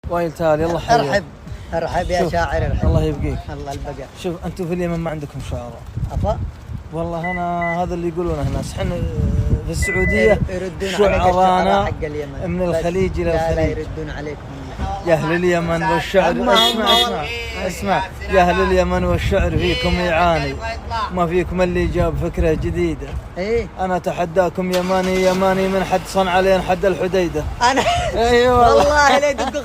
وائل تالي الله يحييك. ارحب ارحب يا شاعر، ارحب. الله يبقيك. الله البقاء. شوف انتم في اليمن ما عندكم شعراء؟ افا والله انا هذا اللي يقولونه الناس، احنا في السعوديه يردون شعرانا حق اليمن من الخليج الى الخليج. لا يردون عليكم يا اهل اليمن والشعر، اسمع يا اهل اليمن والشعر فيكم يعاني، ما فيكم اللي جاب فكره جديده. ايه انا اتحداكم يماني يماني من حد صنعاء لين حد الحديده. انا ايوه والله لا يدق.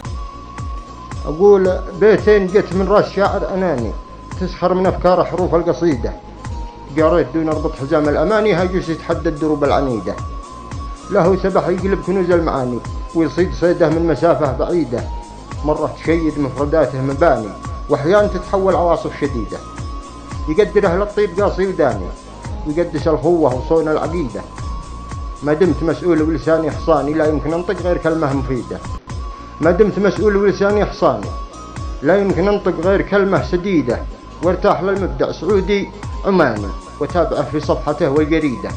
أقول بيتين جت من راس شاعر أناني، تسخر من أفكار حروف القصيدة، قريت دون أربط حزام الأماني، هاجس يتحدى الدروب العنيدة، له سبح يقلب كنوز المعاني، ويصيد صيده من مسافة بعيدة، مرة تشيد مفرداته مباني، وأحيانا تتحول عواصف شديدة، يقدر أهل الطيب قاصي وداني، ويقدس الخوة وصون العقيدة، ما دمت مسؤول ولساني حصاني لا يمكن أنطق غير كلمة مفيدة، ما دمت مسؤول ولساني حصاني لا يمكن أنطق غير كلمة سديدة، وارتاح للمبدع سعودي عماني، وتابعه في صفحته والجريدة،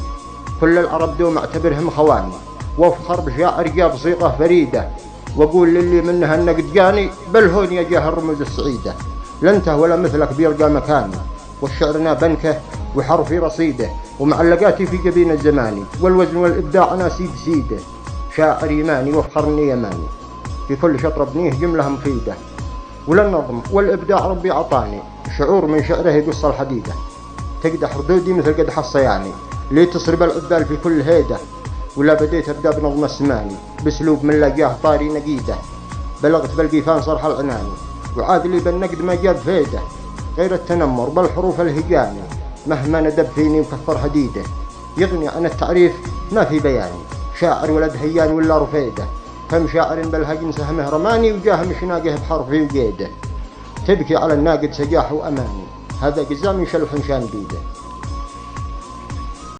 كل العرب دوم اعتبرهم خواني، وافخر بشاعر جاب صيغة فريدة، واقول للي منها النقد جاني، بل هون يجاه الرموز السعيدة، لا انت ولا مثلك بيلقى مكاني، والشعرنا بنكه وحرفي رصيده، ومعلقاتي في جبين الزماني، والوزن والإبداع أنا سيد سيده، شاعر يماني وفخرني يماني، في كل شطر ابنيه جملة مفيدة، ولا النظم والإبداع ربي عطاني، شعور من شعره يقص الحديدة، تقدح ردودي مثل قدح الصياني، لي تصرب العذال في كل هيدة، ولا بديت أبدأ بنظم السماني، بسلوب من لقاه طاري نقيدة، بلغت بالقيفان صرح العناني، وعاد لي بالنقد ما جاب فيده، غير التنمر بالحروف الهجاني، مهما ندب فيني وكفر حديده، يغني عن التعريف ما في بياني، شاعر ولد هيان ولا رفيده، كم شاعر بالهجن سهمه رماني، وجاه مشناقه بحرفي وقيده، تبكي على الناقد سجاح وأماني، هذا قزام يشلح شان بيده.